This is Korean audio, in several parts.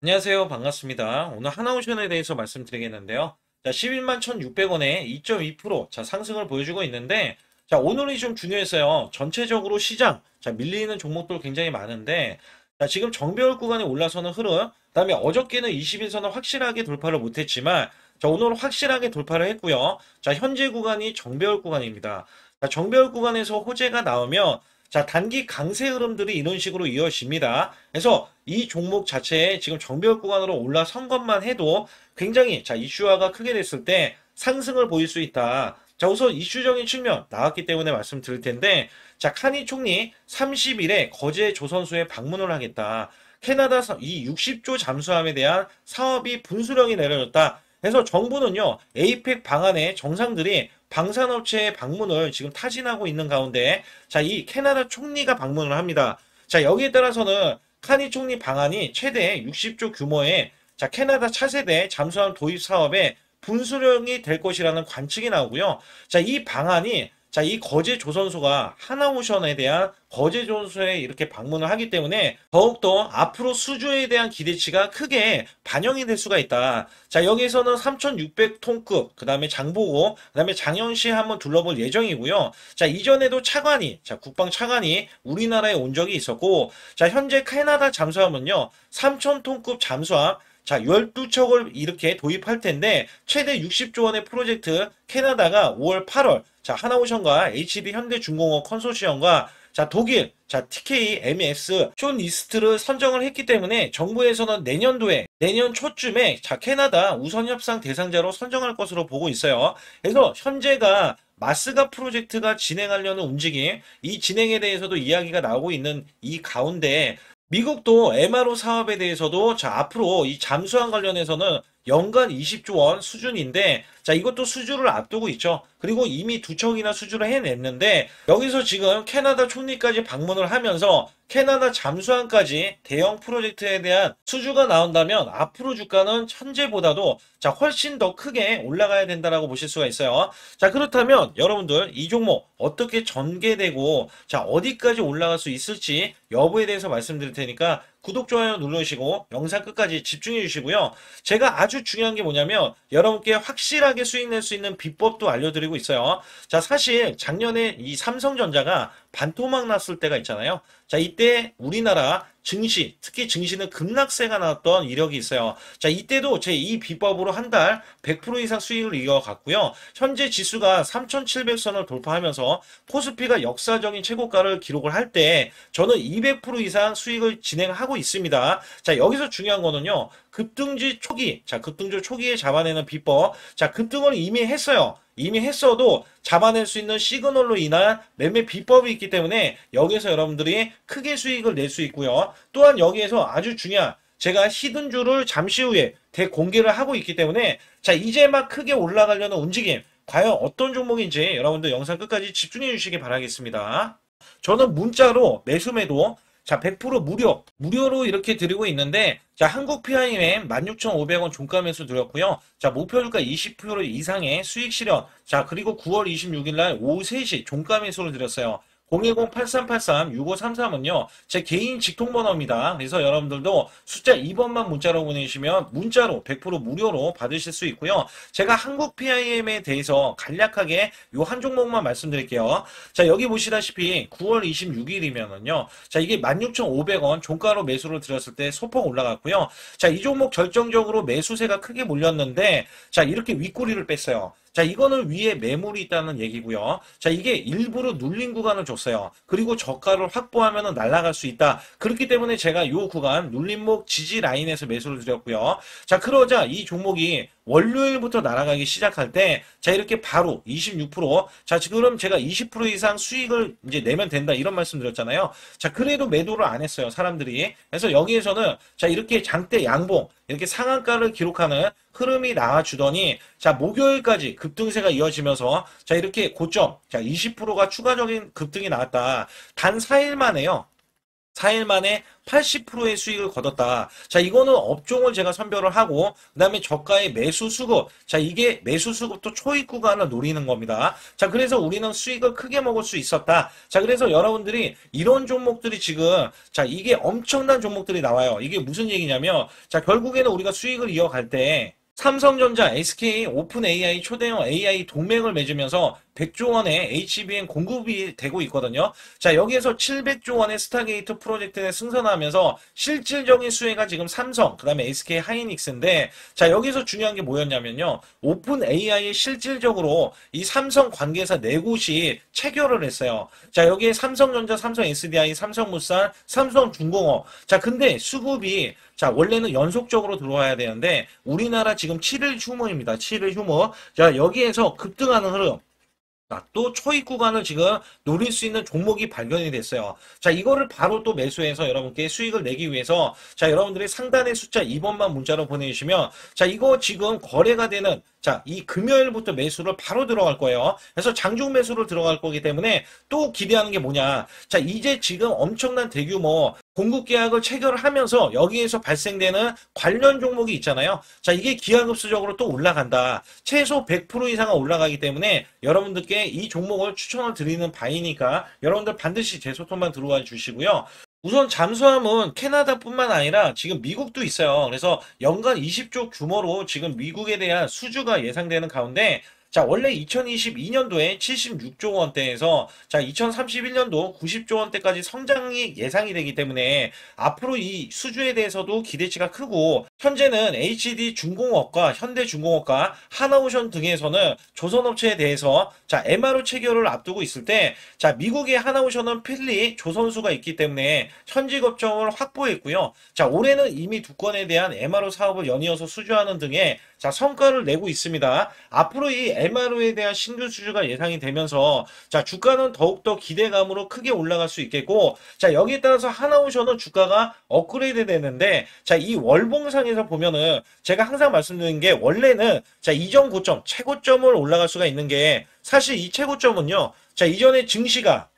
안녕하세요. 반갑습니다. 오늘 하나오션에 대해서 말씀드리겠는데요. 자, 11만 1,600원에 2.2% 자, 상승을 보여주고 있는데, 자, 오늘이 좀 중요했어요. 전체적으로 시장, 자, 밀리는 종목들 굉장히 많은데, 자, 지금 정배열 구간에 올라서는 흐름, 그다음에 어저께는 20일선을 확실하게 돌파를 못했지만, 자, 오늘은 확실하게 돌파를 했고요. 자, 현재 구간이 정배열 구간입니다. 자, 정배열 구간에서 호재가 나오면, 자, 단기 강세 흐름들이 이런 식으로 이어집니다. 그래서 이 종목 자체에 지금 정배열 구간으로 올라선 것만 해도 굉장히 자, 이슈화가 크게 됐을 때 상승을 보일 수 있다. 자, 우선 이슈적인 측면 나왔기 때문에 말씀드릴 텐데, 자, 카니 총리 30일에 거제 조선소에 방문을 하겠다. 캐나다 이 60조 잠수함에 대한 사업이 분수령이 내려졌다. 그래서 정부는요, 에이펙 방안에 정상들이 방산업체의 방문을 지금 타진하고 있는 가운데, 자, 이 캐나다 총리가 방문을 합니다. 자, 여기에 따라서는 카니 총리 방안이 최대 60조 규모의 자, 캐나다 차세대 잠수함 도입 사업에 분수령이 될 것이라는 관측이 나오고요. 자, 이 방안이 자, 이 거제 조선소가 하나오션에 대한 거제 조선소에 이렇게 방문을 하기 때문에 더욱더 앞으로 수주에 대한 기대치가 크게 반영이 될 수가 있다. 자, 여기에서는 3,600톤급, 그 다음에 장보고, 그 다음에 장현시 한번 둘러볼 예정이고요. 자, 이전에도 차관이, 자, 국방 차관이 우리나라에 온 적이 있었고, 자, 현재 캐나다 잠수함은요, 3,000톤급 잠수함, 자, 12척을 이렇게 도입할 텐데, 최대 60조 원의 프로젝트, 캐나다가 5월, 8월, 자, 하나오션과 HD 현대중공업 컨소시엄과 자, 독일, 자, TK, MS, 쇼 리스트를 선정을 했기 때문에 정부에서는 내년도에, 내년 초쯤에 자, 캐나다 우선 협상 대상자로 선정할 것으로 보고 있어요. 그래서 현재가 마스가 프로젝트가 진행하려는 움직임, 이 진행에 대해서도 이야기가 나오고 있는 이 가운데 미국도 MRO 사업에 대해서도 자, 앞으로 이 잠수함 관련해서는 연간 20조 원 수준인데 자, 이것도 수주를 앞두고 있죠. 그리고 이미 두 척이나 수주를 해냈는데 여기서 지금 캐나다 총리까지 방문을 하면서 캐나다 잠수함까지 대형 프로젝트에 대한 수주가 나온다면 앞으로 주가는 현재보다도 자, 훨씬 더 크게 올라가야 된다라고 보실 수가 있어요. 자, 그렇다면 여러분들 이 종목 어떻게 전개되고 자, 어디까지 올라갈 수 있을지 여부에 대해서 말씀드릴 테니까 구독, 좋아요 눌러주시고 영상 끝까지 집중해 주시고요. 제가 아주 중요한 게 뭐냐면 여러분께 확실하게 수익 낼 수 있는 비법도 알려드리고 있어요. 자, 사실 작년에 이 삼성전자가 반토막 났을 때가 있잖아요. 자, 이때 우리나라 증시, 특히 증시는 급락세가 나왔던 이력이 있어요. 자, 이때도 제 이 비법으로 한 달 100% 이상 수익을 이어갔고요. 현재 지수가 3,700선을 돌파하면서 코스피가 역사적인 최고가를 기록을 할 때 저는 200% 이상 수익을 진행하고 있습니다. 자, 여기서 중요한 거는요. 급등지 초기, 자, 급등주 초기에 잡아내는 비법. 자, 급등을 이미 했어요. 이미 했어도 잡아낼 수 있는 시그널로 인한 매매 비법이 있기 때문에 여기서 여러분들이 크게 수익을 낼 수 있고요. 또한 여기에서 아주 중요한 제가 히든주를 잠시 후에 대공개를 하고 있기 때문에 자, 이제 막 크게 올라가려는 움직임 과연 어떤 종목인지 여러분들 영상 끝까지 집중해 주시기 바라겠습니다. 저는 문자로 매수매도 자, 100% 무료로 이렇게 드리고 있는데, 자, 한국 PIM 16,500원 종가 매수 드렸고요. 자, 목표주가 20% 이상의 수익 실현. 자, 그리고 9월 26일 날 오후 3시 종가 매수를 드렸어요. 010-8383-6533은요, 제 개인 직통번호입니다. 그래서 여러분들도 숫자 2번만 문자로 보내주시면 문자로 100% 무료로 받으실 수 있고요. 제가 한국 PIM에 대해서 간략하게 요 한 종목만 말씀드릴게요. 자, 여기 보시다시피 9월 26일이면은요, 자, 이게 16,500원 종가로 매수를 드렸을 때 소폭 올라갔고요. 자, 이 종목 결정적으로 매수세가 크게 몰렸는데, 자, 이렇게 윗꼬리를 뺐어요. 자, 이거는 위에 매물이 있다는 얘기고요. 자, 이게 일부러 눌린 구간을 줬어요. 그리고 저가를 확보하면 날아갈 수 있다. 그렇기 때문에 제가 이 구간 눌림목 지지 라인에서 매수를 드렸고요. 자, 그러자 이 종목이 월요일부터 날아가기 시작할 때, 자, 이렇게 바로 26%, 자, 지금 제가 20% 이상 수익을 이제 내면 된다, 이런 말씀 드렸잖아요. 자, 그래도 매도를 안 했어요, 사람들이. 그래서 여기에서는, 자, 이렇게 장대 양봉, 이렇게 상한가를 기록하는 흐름이 나와주더니, 자, 목요일까지 급등세가 이어지면서, 자, 이렇게 고점, 자, 20%가 추가적인 급등이 나왔다. 단 4일 만에요. 4일 만에 80%의 수익을 거뒀다. 자, 이거는 업종을 제가 선별을 하고, 그 다음에 저가의 매수 수급. 자, 이게 매수 수급도 초입 구간을 노리는 겁니다. 자, 그래서 우리는 수익을 크게 먹을 수 있었다. 자, 그래서 여러분들이 이런 종목들이 지금, 자, 이게 엄청난 종목들이 나와요. 이게 무슨 얘기냐면, 자, 결국에는 우리가 수익을 이어갈 때, 삼성전자, SK, 오픈 AI, 초대형 AI 동맹을 맺으면서 100조 원의 HBM 공급이 되고 있거든요. 자, 여기에서 700조 원의 스타게이트 프로젝트에 승선하면서 실질적인 수혜가 지금 삼성, 그 다음에 SK 하이닉스인데, 자, 여기서 중요한 게 뭐였냐면요. 오픈 AI에 실질적으로 이 삼성 관계사 네 곳이 체결을 했어요. 자, 여기에 삼성전자, 삼성 SDI, 삼성물산, 삼성중공업. 자, 근데 수급이 자, 원래는 연속적으로 들어와야 되는데, 우리나라 지금 7일 휴무입니다. 7일 휴무. 자, 여기에서 급등하는 흐름. 또 초입 구간을 지금 노릴 수 있는 종목이 발견이 됐어요. 자, 이거를 바로 또 매수해서 여러분께 수익을 내기 위해서 자, 여러분들이 상단의 숫자 2번만 문자로 보내주시면 자, 이거 지금 거래가 되는 자, 이 금요일부터 매수를 바로 들어갈 거예요. 그래서 장중 매수로 들어갈 거기 때문에 또 기대하는 게 뭐냐. 자, 이제 지금 엄청난 대규모 공급 계약을 체결하면서 여기에서 발생되는 관련 종목이 있잖아요. 자, 이게 기하급수적으로 또 올라간다. 최소 100% 이상은 올라가기 때문에 여러분들께 이 종목을 추천을 드리는 바이니까 여러분들 반드시 제 소통만 들어와 주시고요. 우선 잠수함은 캐나다뿐만 아니라 지금 미국도 있어요. 그래서 연간 20조 규모로 지금 미국에 대한 수주가 예상되는 가운데 자, 원래 2022년도에 76조 원대에서 자, 2031년도 90조 원대까지 성장이 예상이 되기 때문에 앞으로 이 수주에 대해서도 기대치가 크고 현재는 HD 중공업과 현대중공업과 하나오션 등에서는 조선업체에 대해서 자, MRO 체결을 앞두고 있을 때 자, 미국의 하나오션은 필리 조선수가 있기 때문에 현지 업종을 확보했고요. 자, 올해는 이미 두 건에 대한 MRO 사업을 연이어서 수주하는 등의 자, 성과를 내고 있습니다. 앞으로 이 MRO에 대한 신규 수주가 예상이 되면서 자, 주가는 더욱더 기대감으로 크게 올라갈 수 있겠고 자, 여기에 따라서 하나오션은 주가가 업그레이드 되는데 자, 이 월봉상에서 보면은 제가 항상 말씀드린 게 원래는 자, 이전 고점, 최고점을 올라갈 수가 있는 게 사실 이 최고점은요. 자, 이전에 증시가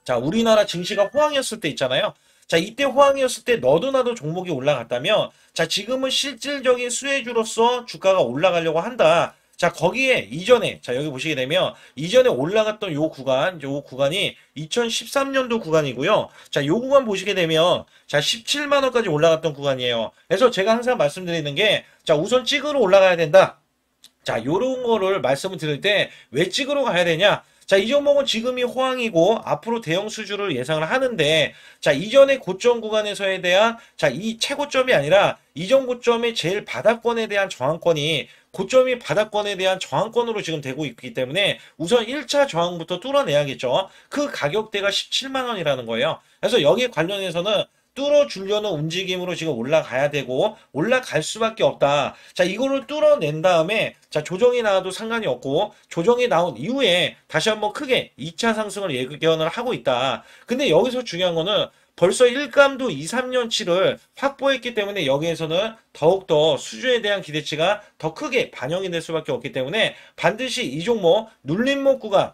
자, 우리나라 증시가 호황이었을 때 있잖아요. 자, 이때 호황이었을 때 너도 나도 종목이 올라갔다면 자, 지금은 실질적인 수혜주로서 주가가 올라가려고 한다. 자, 거기에 이전에 자, 여기 보시게 되면 이전에 올라갔던 요 구간, 요 구간이 2013년도 구간이고요. 자, 요 구간 보시게 되면 자, 17만 원까지 올라갔던 구간이에요. 그래서 제가 항상 말씀드리는 게 자, 우선 찍으러 올라가야 된다. 자, 요런 거를 말씀을 드릴 때 왜 찍으러 가야 되냐? 자, 이 종목은 지금이 호황이고 앞으로 대형 수주를 예상을 하는데 자, 이전의 고점 구간에서에 대한 자, 이 최고점이 아니라 이전 고점의 제일 바닥권에 대한 저항권이 고점이 바닥권에 대한 저항권으로 지금 되고 있기 때문에 우선 1차 저항부터 뚫어내야겠죠. 그 가격대가 17만 원이라는 거예요. 그래서 여기에 관련해서는 뚫어주려는 움직임으로 지금 올라가야 되고 올라갈 수밖에 없다. 자, 이거를 뚫어낸 다음에 자, 조정이 나와도 상관이 없고 조정이 나온 이후에 다시 한번 크게 2차 상승을 예견을 하고 있다. 근데 여기서 중요한 거는 벌써 일감도 2, 3년치를 확보했기 때문에 여기에서는 더욱더 수주에 대한 기대치가 더 크게 반영이 될 수밖에 없기 때문에 반드시 이 종목 눌림목 구간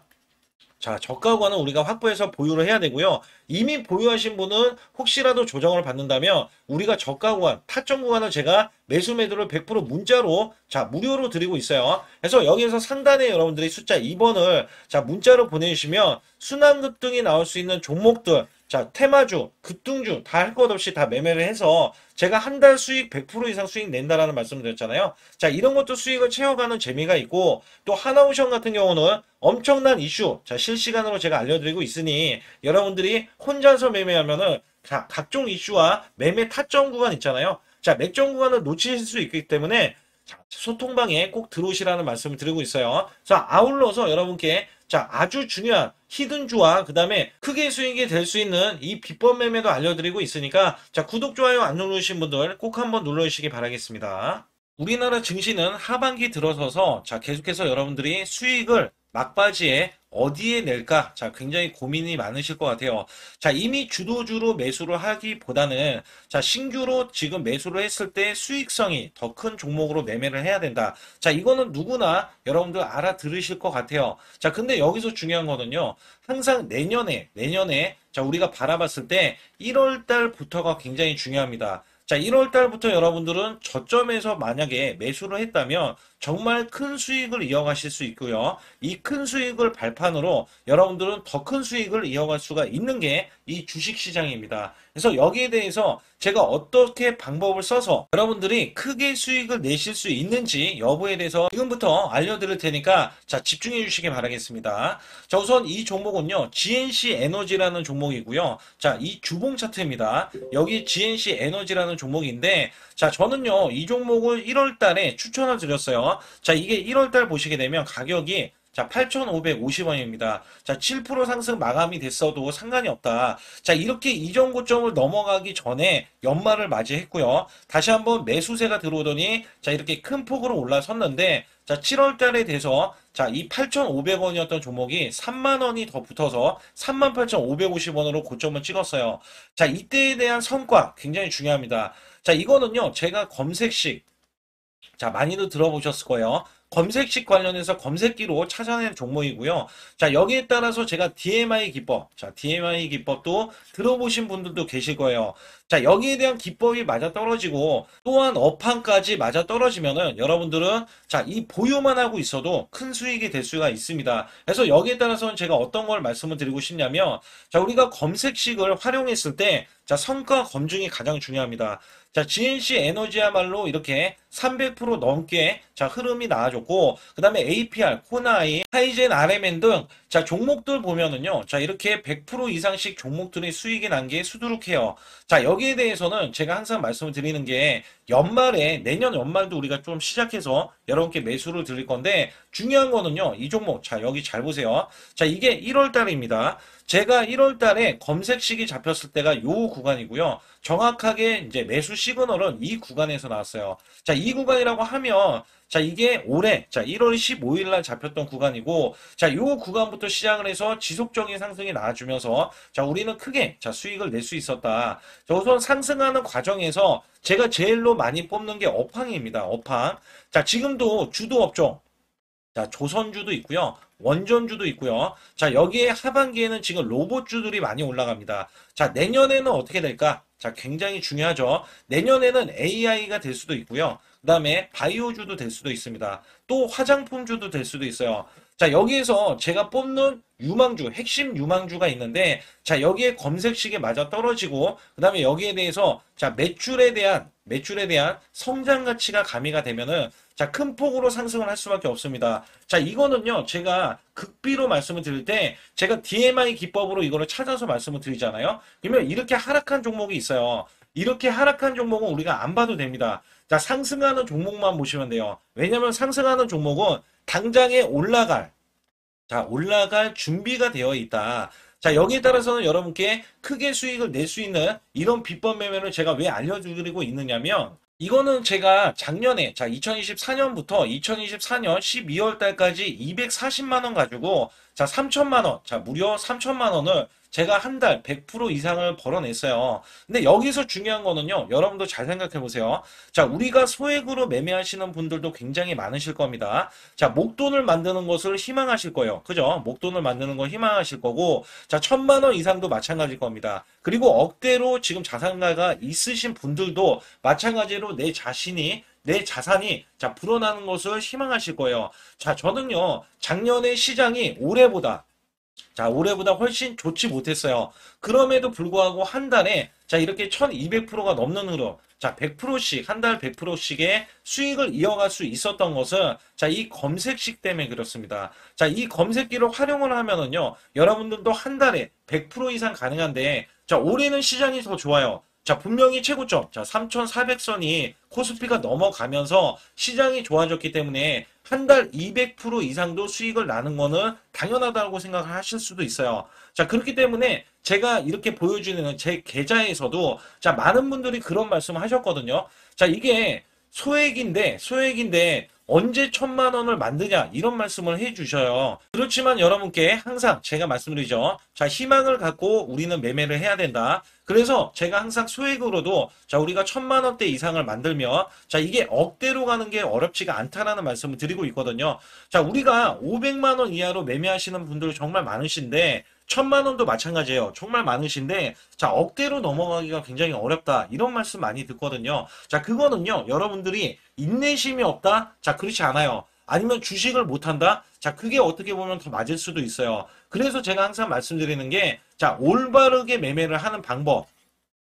자, 저가 구간은 우리가 확보해서 보유를 해야 되고요. 이미 보유하신 분은 혹시라도 조정을 받는다면 우리가 저가 구간, 타점 구간을 제가 매수 매도를 100% 문자로 자, 무료로 드리고 있어요. 그래서 여기에서 상단에 여러분들이 숫자 2번을 자, 문자로 보내주시면 순환 급등이 나올 수 있는 종목들 자, 테마주, 급등주 다 할 것 없이 다 매매를 해서 제가 한 달 수익 100% 이상 수익 낸다라는 말씀을 드렸잖아요. 자, 이런 것도 수익을 채워가는 재미가 있고 또 하나오션 같은 경우는 엄청난 이슈 자, 실시간으로 제가 알려드리고 있으니 여러분들이 혼자서 매매하면은 자, 각종 이슈와 매매 타점 구간 있잖아요. 자, 맥점 구간을 놓치실 수 있기 때문에 자, 소통방에 꼭 들어오시라는 말씀을 드리고 있어요. 자, 아울러서 여러분께 자, 아주 중요한 히든주와 그 다음에 크게 수익이 될 수 있는 이 비법 매매도 알려드리고 있으니까 자, 구독, 좋아요 안 누르신 분들 꼭 한번 눌러주시기 바라겠습니다. 우리나라 증시는 하반기 들어서서 자, 계속해서 여러분들이 수익을 막바지에 어디에 낼까? 자, 굉장히 고민이 많으실 것 같아요. 자, 이미 주도주로 매수를 하기보다는 자, 신규로 지금 매수를 했을 때 수익성이 더 큰 종목으로 매매를 해야 된다. 자, 이거는 누구나 여러분들 알아들으실 것 같아요. 자, 근데 여기서 중요한 거는요. 항상 내년에 자, 우리가 바라봤을 때 1월 달부터가 굉장히 중요합니다. 자, 1월 달부터 여러분들은 저점에서 만약에 매수를 했다면 정말 큰 수익을 이어가실 수 있고요. 이 큰 수익을 발판으로 여러분들은 더 큰 수익을 이어갈 수가 있는 게 이 주식시장입니다. 그래서 여기에 대해서 제가 어떻게 방법을 써서 여러분들이 크게 수익을 내실 수 있는지 여부에 대해서 지금부터 알려드릴 테니까 자, 집중해 주시기 바라겠습니다. 자, 우선 이 종목은요, GNC 에너지라는 종목이고요. 자, 이 주봉 차트입니다. 여기 GNC 에너지라는 종목인데, 자, 저는요, 이 종목을 1월 달에 추천을 드렸어요. 자, 이게 1월 달 보시게 되면 가격이 자, 8,550원입니다. 자, 7% 상승 마감이 됐어도 상관이 없다. 자, 이렇게 이전 고점을 넘어가기 전에 연말을 맞이했고요. 다시 한번 매수세가 들어오더니 자, 이렇게 큰 폭으로 올라섰는데 자, 7월 달에 돼서 자, 이 8,500원이었던 종목이 3만 원이 더 붙어서 38,550원으로 고점을 찍었어요. 자, 이때에 대한 성과 굉장히 중요합니다. 자, 이거는요, 제가 검색식 자, 많이들 들어보셨을 거예요. 검색식 관련해서 검색기로 찾아낸 종목이고요. 자, 여기에 따라서 제가 DMI 기법, 자, DMI 기법도 들어보신 분들도 계실 거예요. 자, 여기에 대한 기법이 맞아 떨어지고 또한 업황까지 맞아 떨어지면은 여러분들은 자, 이 보유만 하고 있어도 큰 수익이 될 수가 있습니다. 그래서 여기에 따라서는 제가 어떤 걸 말씀을 드리고 싶냐면 자, 우리가 검색식을 활용했을 때 자, 성과 검증이 가장 중요합니다. 자, GNC 에너지야말로 이렇게 300% 넘게 자, 흐름이 나와줬고, 그 다음에 APR, 코나이, 하이젠, RMN 등 자, 종목들 보면은요, 자, 이렇게 100% 이상씩 종목들이 수익이 난 게 수두룩해요. 자, 여기에 대해서는 제가 항상 말씀을 드리는 게 연말에, 내년 연말도 우리가 좀 시작해서 여러분께 매수를 드릴 건데, 중요한 거는요, 이 종목, 자, 여기 잘 보세요. 자, 이게 1월 달입니다. 제가 1월 달에 검색식이 잡혔을 때가 요 구간이고요. 정확하게 이제 매수 시그널은 이 구간에서 나왔어요. 자, 이 구간이라고 하면 자, 이게 올해 자, 1월 15일 날 잡혔던 구간이고 자, 요 구간부터 시작을 해서 지속적인 상승이 나와주면서 자, 우리는 크게 자, 수익을 낼 수 있었다. 자, 우선 상승하는 과정에서 제가 제일로 많이 뽑는 게 업황입니다. 업황. 자, 지금도 주도 업종 자, 조선주도 있고요. 원전주도 있고요. 자, 여기에 하반기에는 지금 로봇주들이 많이 올라갑니다. 자, 내년에는 어떻게 될까? 자, 굉장히 중요하죠. 내년에는 AI가 될 수도 있고요. 그 다음에 바이오주도 될 수도 있습니다. 또 화장품주도 될 수도 있어요. 자, 여기에서 제가 뽑는 유망주, 핵심 유망주가 있는데, 자, 여기에 검색식에 맞아 떨어지고, 그 다음에 여기에 대해서, 자, 매출에 대한 성장 가치가 가미가 되면은, 자, 큰 폭으로 상승을 할 수밖에 없습니다. 자, 이거는요, 제가 극비로 말씀을 드릴 때, 제가 DMI 기법으로 이거를 찾아서 말씀을 드리잖아요. 그러면 이렇게 하락한 종목이 있어요. 이렇게 하락한 종목은 우리가 안 봐도 됩니다. 자, 상승하는 종목만 보시면 돼요. 왜냐면 상승하는 종목은 당장에 올라갈 준비가 되어 있다. 자, 여기에 따라서는 여러분께 크게 수익을 낼 수 있는 이런 비법 매매를 제가 왜 알려드리고 있느냐면, 이거는 제가 작년에, 자, 2024년부터 2024년 12월 달까지 240만 원 가지고, 자, 3천만 원, 자, 무려 3천만 원을 제가 한 달 100% 이상을 벌어냈어요. 근데 여기서 중요한 거는요, 여러분도 잘 생각해 보세요. 자, 우리가 소액으로 매매하시는 분들도 굉장히 많으실 겁니다. 자, 목돈을 만드는 것을 희망하실 거예요. 그죠? 목돈을 만드는 걸 희망하실 거고, 자, 1,000만 원 이상도 마찬가지일 겁니다. 그리고 억대로 지금 자산가가 있으신 분들도 마찬가지로 내 자산이 자 불어나는 것을 희망하실 거예요. 자, 저는요 작년에 시장이 올해보다 훨씬 좋지 못했어요. 그럼에도 불구하고 한 달에 자 이렇게 1200%가 넘는 흐름, 자 100%씩 한 달 100%씩의 수익을 이어갈 수 있었던 것은 자 이 검색식 때문에 그렇습니다. 자, 이 검색기를 활용을 하면은요 여러분들도 한 달에 100% 이상 가능한데 자 올해는 시장이 더 좋아요. 자, 분명히 최고점, 자, 3,400선이 코스피가 넘어가면서 시장이 좋아졌기 때문에 한 달 200% 이상도 수익을 나는 거는 당연하다고 생각을 하실 수도 있어요. 자, 그렇기 때문에 제가 이렇게 보여주는 제 계좌에서도 자, 많은 분들이 그런 말씀을 하셨거든요. 자, 이게 소액인데 언제 1,000만 원을 만드냐 이런 말씀을 해주셔요. 그렇지만 여러분께 항상 제가 말씀드리죠. 자, 희망을 갖고 우리는 매매를 해야 된다. 그래서 제가 항상 소액으로도 자 우리가 1,000만 원대 이상을 만들면 자 이게 억대로 가는 게 어렵지가 않다라는 말씀을 드리고 있거든요. 자, 우리가 500만 원 이하로 매매하시는 분들 정말 많으신데 천만 원도 마찬가지예요. 정말 많으신데 자 억대로 넘어가기가 굉장히 어렵다 이런 말씀 많이 듣거든요. 자 그거는요 여러분들이 인내심이 없다? 자 그렇지 않아요. 아니면 주식을 못한다? 자 그게 어떻게 보면 더 맞을 수도 있어요. 그래서 제가 항상 말씀드리는 게 자 올바르게 매매를 하는 방법.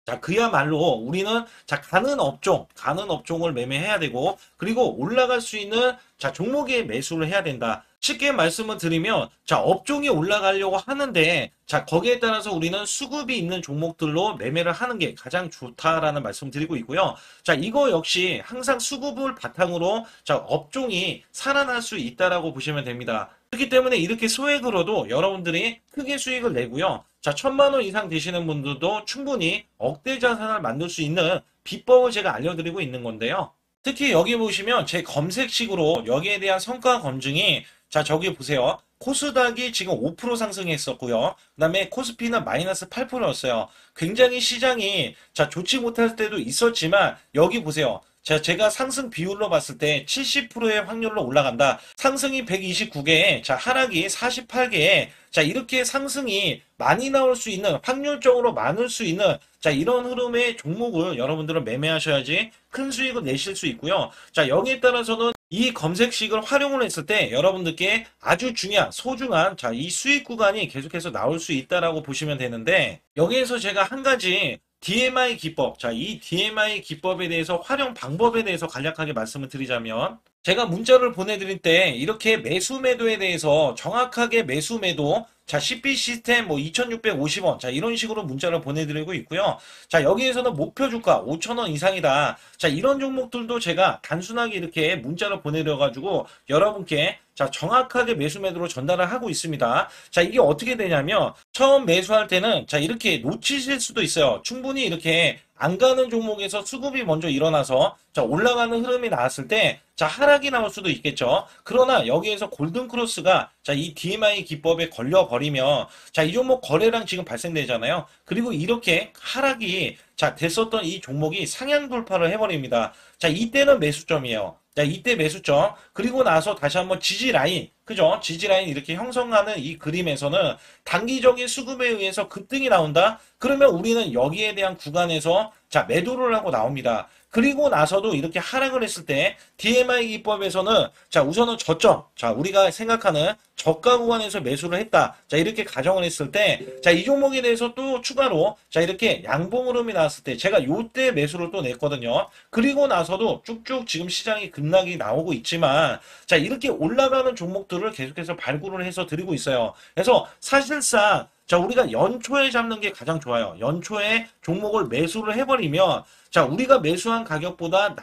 자, 그야말로 우리는 자, 가는 업종을 매매해야 되고, 그리고 올라갈 수 있는 자, 종목에 매수를 해야 된다. 쉽게 말씀을 드리면, 자, 업종이 올라가려고 하는데, 자, 거기에 따라서 우리는 수급이 있는 종목들로 매매를 하는 게 가장 좋다라는 말씀 드리고 있고요. 자, 이거 역시 항상 수급을 바탕으로 자, 업종이 살아날 수 있다라고 보시면 됩니다. 그렇기 때문에 이렇게 소액으로도 여러분들이 크게 수익을 내고요. 자, 천만 원 이상 되시는 분들도 충분히 억대 자산을 만들 수 있는 비법을 제가 알려드리고 있는 건데요. 특히 여기 보시면 제 검색식으로 여기에 대한 성과 검증이 자, 저기 보세요. 코스닥이 지금 5% 상승했었고요. 그 다음에 코스피는 마이너스 8%였어요. 굉장히 시장이 자, 좋지 못할 때도 있었지만 여기 보세요. 자, 제가 상승 비율로 봤을 때 70%의 확률로 올라간다. 상승이 129개에, 자, 하락이 48개에, 자, 이렇게 상승이 많이 나올 수 있는, 확률적으로 많을 수 있는, 자, 이런 흐름의 종목을 여러분들은 매매하셔야지 큰 수익을 내실 수 있고요. 자, 여기에 따라서는 이 검색식을 활용을 했을 때 여러분들께 아주 중요한, 소중한, 자, 이 수익 구간이 계속해서 나올 수 있다라고 보시면 되는데, 여기에서 제가 한 가지 DMI 기법, 자, 이 DMI 기법에 대해서 활용 방법에 대해서 간략하게 말씀을 드리자면 제가 문자를 보내드릴 때 이렇게 매수 매도에 대해서 정확하게 매수 매도 자, CP 시스템 뭐 2,650원 자, 이런 식으로 문자를 보내드리고 있고요. 자, 여기에서는 목표 주가 5,000원 이상이다. 자, 이런 종목들도 제가 단순하게 이렇게 문자를 보내드려가지고 여러분께 자, 정확하게 매수 매도로 전달을 하고 있습니다. 자, 이게 어떻게 되냐면 처음 매수할 때는 자, 이렇게 놓치실 수도 있어요. 충분히 이렇게 안 가는 종목에서 수급이 먼저 일어나서 자, 올라가는 흐름이 나왔을 때 자, 하락이 나올 수도 있겠죠. 그러나 여기에서 골든 크로스가 자, 이 DMI 기법에 걸려 버리면 자, 이 종목 거래량 지금 발생되잖아요. 그리고 이렇게 하락이 자, 됐었던 이 종목이 상향 돌파를 해버립니다. 자, 이때는 매수점이에요. 자, 이때 매수점. 그리고 나서 다시 한번 지지 라인. 그죠? 지지 라인 이렇게 형성하는 이 그림에서는 단기적인 수급에 의해서 급등이 나온다? 그러면 우리는 여기에 대한 구간에서 자, 매도를 하고 나옵니다. 그리고 나서도 이렇게 하락을 했을 때 DMI 기법에서는 자, 우선은 저점. 자, 우리가 생각하는 저가 구간에서 매수를 했다. 자, 이렇게 가정을 했을 때 자, 이 종목에 대해서 또 추가로 자, 이렇게 양봉 흐름이 나왔을 때 제가 요때 매수를 또 냈거든요. 그리고 나서도 쭉쭉 지금 시장이 급락이 나오고 있지만 자, 이렇게 올라가는 종목들을 계속해서 발굴을 해서 드리고 있어요. 그래서 사실상 자, 우리가 연초에 잡는 게 가장 좋아요. 연초에 종목을 매수를 해버리면 자, 우리가 매수한 가격보다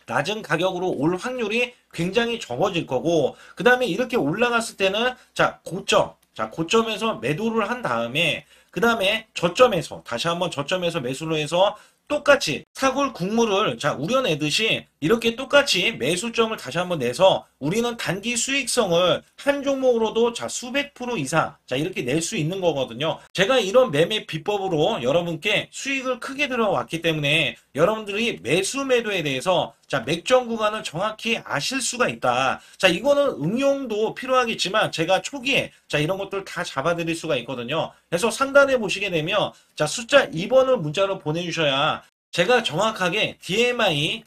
낮은 가격으로 올 확률이 굉장히 적어질 거고, 그 다음에 이렇게 올라갔을 때는 자, 고점에서 매도를 한 다음에, 그 다음에 저점에서, 다시 한번 저점에서 매수를 해서 똑같이 사골 국물을 자, 우려내듯이 이렇게 똑같이 매수점을 다시 한번 내서 우리는 단기 수익성을 한 종목으로도 자, 수백 프로 이상 자, 이렇게 낼 수 있는 거거든요. 제가 이런 매매 비법으로 여러분께 수익을 크게 들어왔기 때문에 여러분들이 매수 매도에 대해서 자, 맥점 구간을 정확히 아실 수가 있다. 자, 이거는 응용도 필요하겠지만 제가 초기에 자, 이런 것들 다 잡아드릴 수가 있거든요. 그래서 상단에 보시게 되면 자, 숫자 2번을 문자로 보내주셔야 제가 정확하게 DMI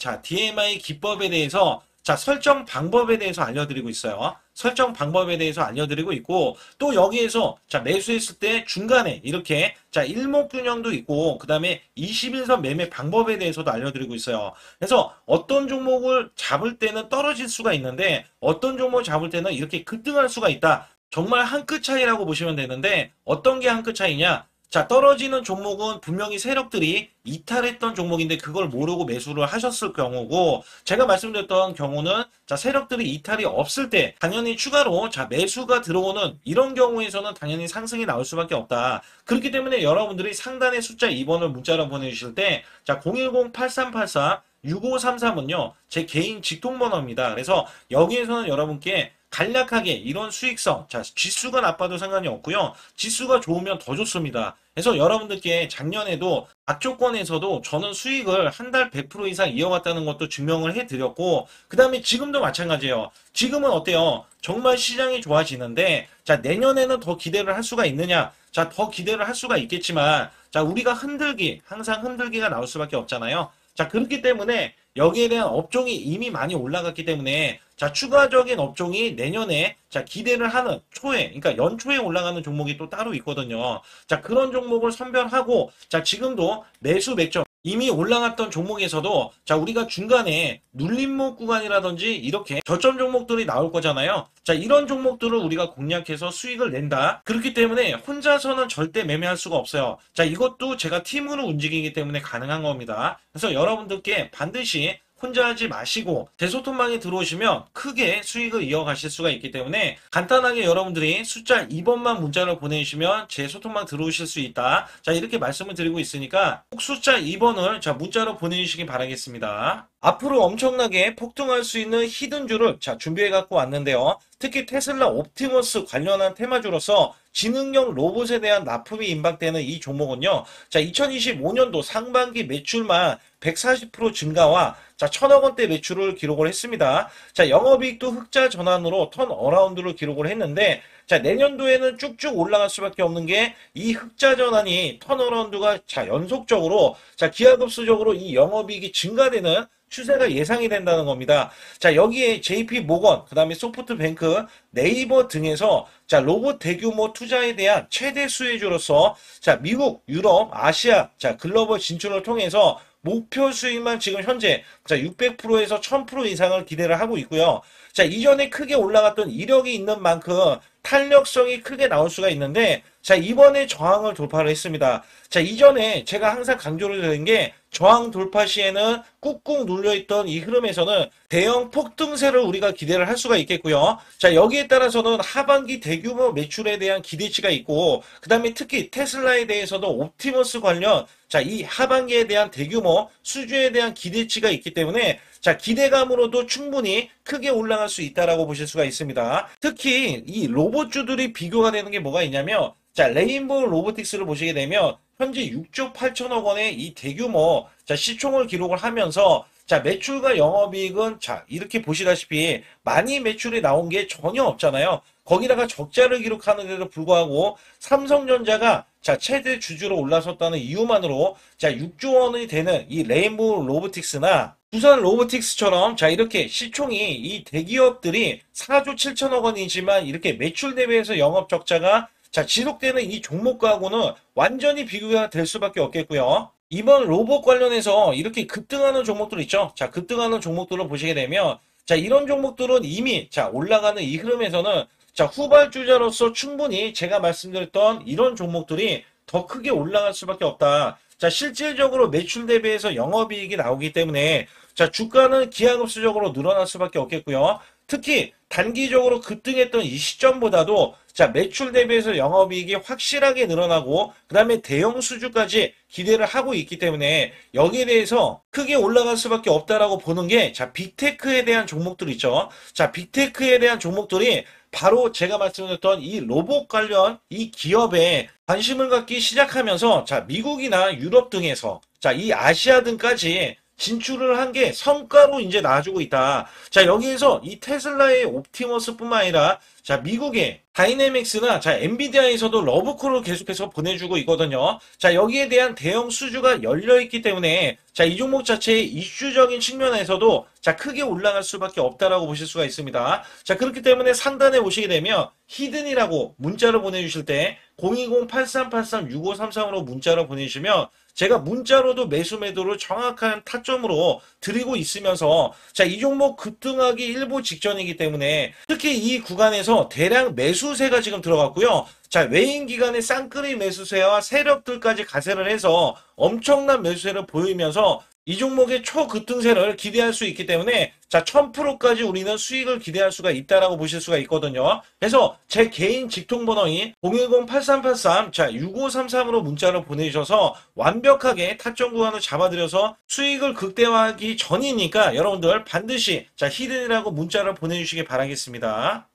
기법에 대해서 자, 설정 방법에 대해서 알려드리고 있어요. 설정 방법에 대해서 알려드리고 있고, 또 여기에서 자, 매수했을 때 중간에 이렇게 자, 일목균형도 있고, 그 다음에 21선 매매 방법에 대해서도 알려드리고 있어요. 그래서 어떤 종목을 잡을 때는 떨어질 수가 있는데, 어떤 종목을 잡을 때는 이렇게 급등할 수가 있다. 정말 한 끗 차이라고 보시면 되는데, 어떤 게 한 끗 차이냐? 자, 떨어지는 종목은 분명히 세력들이 이탈했던 종목인데 그걸 모르고 매수를 하셨을 경우고, 제가 말씀드렸던 경우는 자, 세력들이 이탈이 없을 때 당연히 추가로 자, 매수가 들어오는 이런 경우에서는 당연히 상승이 나올 수밖에 없다. 그렇기 때문에 여러분들이 상단에 숫자 2번을 문자로 보내주실 때 자, 010-8384-6533은요 제 개인 직통번호입니다. 그래서 여기에서는 여러분께 간략하게 이런 수익성, 자, 지수가 나빠도 상관이 없고요. 지수가 좋으면 더 좋습니다. 그래서 여러분들께 작년에도 악조건에서도 저는 수익을 한 달 100% 이상 이어갔다는 것도 증명을 해드렸고, 그 다음에 지금도 마찬가지예요. 지금은 어때요? 정말 시장이 좋아지는데, 자, 내년에는 더 기대를 할 수가 있느냐? 자, 더 기대를 할 수가 있겠지만, 자, 우리가 항상 흔들기가 나올 수밖에 없잖아요. 자, 그렇기 때문에 여기에 대한 업종이 이미 많이 올라갔기 때문에, 자, 추가적인 업종이 내년에, 자, 기대를 하는 초에, 그러니까 연초에 올라가는 종목이 또 따로 있거든요. 자, 그런 종목을 선별하고, 자, 지금도 매수 맥점, 이미 올라갔던 종목에서도, 자, 우리가 중간에 눌림목 구간이라든지 이렇게 저점 종목들이 나올 거잖아요. 자, 이런 종목들을 우리가 공략해서 수익을 낸다. 그렇기 때문에 혼자서는 절대 매매할 수가 없어요. 자, 이것도 제가 팀으로 움직이기 때문에 가능한 겁니다. 그래서 여러분들께 반드시 혼자 하지 마시고 제 소통방에 들어오시면 크게 수익을 이어가실 수가 있기 때문에 간단하게 여러분들이 숫자 2번만 문자를 보내주시면 제 소통방 들어오실 수 있다. 자, 이렇게 말씀을 드리고 있으니까 꼭 숫자 2번을 자, 문자로 보내주시기 바라겠습니다. 앞으로 엄청나게 폭등할 수 있는 히든주를 자, 준비해 갖고 왔는데요. 특히 테슬라 옵티머스 관련한 테마주로서 지능형 로봇에 대한 납품이 임박되는 이 종목은요. 자, 2025년도 상반기 매출만 140% 증가와 자, 1000억 원대 매출을 기록을 했습니다. 자, 영업이익도 흑자 전환으로 턴어라운드를 기록을 했는데 자, 내년도에는 쭉쭉 올라갈 수밖에 없는 게 이 흑자 전환이 턴어라운드가 자, 연속적으로 자, 기하급수적으로 이 영업이익이 증가되는 추세가 예상이 된다는 겁니다. 자, 여기에 JP 모건, 그 다음에 소프트뱅크, 네이버 등에서 자, 로봇 대규모 투자에 대한 최대 수혜주로서 자, 미국, 유럽, 아시아, 자, 글로벌 진출을 통해서 목표 수익만 지금 현재 자, 600%에서 1000% 이상을 기대를 하고 있고요. 자, 이전에 크게 올라갔던 이력이 있는 만큼 탄력성이 크게 나올 수가 있는데 자, 이번에 저항을 돌파를 했습니다. 자, 이전에 제가 항상 강조를 드린 게 저항 돌파 시에는 꾹꾹 눌려있던 이 흐름에서는 대형 폭등세를 우리가 기대를 할 수가 있겠고요. 자, 여기에 따라서는 하반기 대규모 매출에 대한 기대치가 있고 그 다음에 특히 테슬라에 대해서도 옵티머스 관련 자, 이 하반기에 대한 대규모 수주에 대한 기대치가 있기 때문에 자, 기대감으로도 충분히 크게 올라갈 수 있다라고 보실 수가 있습니다. 특히 이 로봇주들이 비교가 되는 게 뭐가 있냐면 자, 레인보우 로보틱스를 보시게 되면 현재 6조 8천억 원의 이 대규모 자, 시총을 기록을 하면서 자, 매출과 영업이익은 자, 이렇게 보시다시피 많이 매출이 나온 게 전혀 없잖아요. 거기다가 적자를 기록하는데도 불구하고 삼성전자가 자, 최대 주주로 올라섰다는 이유만으로 자, 6조 원이 되는 이 레인보우 로보틱스나 두산 로보틱스처럼 자, 이렇게 시총이 이 대기업들이 4조 7천억 원이지만 이렇게 매출 대비해서 영업 적자가 자, 지속되는 이 종목과는 완전히 비교가 될 수밖에 없겠고요. 이번 로봇 관련해서 이렇게 급등하는 종목들 있죠. 자, 급등하는 종목들을 보시게 되면 자, 이런 종목들은 이미 자, 올라가는 이 흐름에서는 자, 후발주자로서 충분히 제가 말씀드렸던 이런 종목들이 더 크게 올라갈 수밖에 없다. 자, 실질적으로 매출 대비해서 영업이익이 나오기 때문에 자, 주가는 기하급수적으로 늘어날 수밖에 없겠고요. 특히 단기적으로 급등했던 이 시점보다도 자, 매출 대비해서 영업이익이 확실하게 늘어나고 그 다음에 대형 수주까지 기대를 하고 있기 때문에 여기에 대해서 크게 올라갈 수밖에 없다라고 보는 게 자, 빅테크에 대한 종목들 있죠. 자, 빅테크에 대한 종목들이 바로 제가 말씀드렸던 이 로봇 관련 이 기업에 관심을 갖기 시작하면서 자, 미국이나 유럽 등에서 자, 이 아시아 등까지 진출을 한 게 성과로 이제 나와주고 있다. 자, 여기에서 이 테슬라의 옵티머스뿐만 아니라 자, 미국의 다이내믹스나 자, 엔비디아에서도 러브콜을 계속해서 보내주고 있거든요. 자, 여기에 대한 대형 수주가 열려있기 때문에 자, 이 종목 자체의 이슈적인 측면에서도 자, 크게 올라갈 수밖에 없다라고 보실 수가 있습니다. 자, 그렇기 때문에 상단에 오시게 되면 히든이라고 문자를 보내주실 때 020-8383-6533으로 문자를 보내주시면 제가 문자로도 매수 매도를 정확한 타점으로 드리고 있으면서 자, 이 종목 급등하기 일보 직전이기 때문에 특히 이 구간에서 대량 매수세가 지금 들어갔고요. 자, 외인 기관의 쌍끌이 매수세와 세력들까지 가세를 해서 엄청난 매수세를 보이면서 이 종목의 초급등세를 기대할 수 있기 때문에 자, 1000%까지 우리는 수익을 기대할 수가 있다라고 보실 수가 있거든요. 그래서 제 개인 직통번호인 010-8383 자, 6533으로 문자를 보내주셔서 완벽하게 타점 구간을 잡아드려서 수익을 극대화하기 전이니까 여러분들 반드시 자, 히든이라고 문자를 보내주시기 바라겠습니다.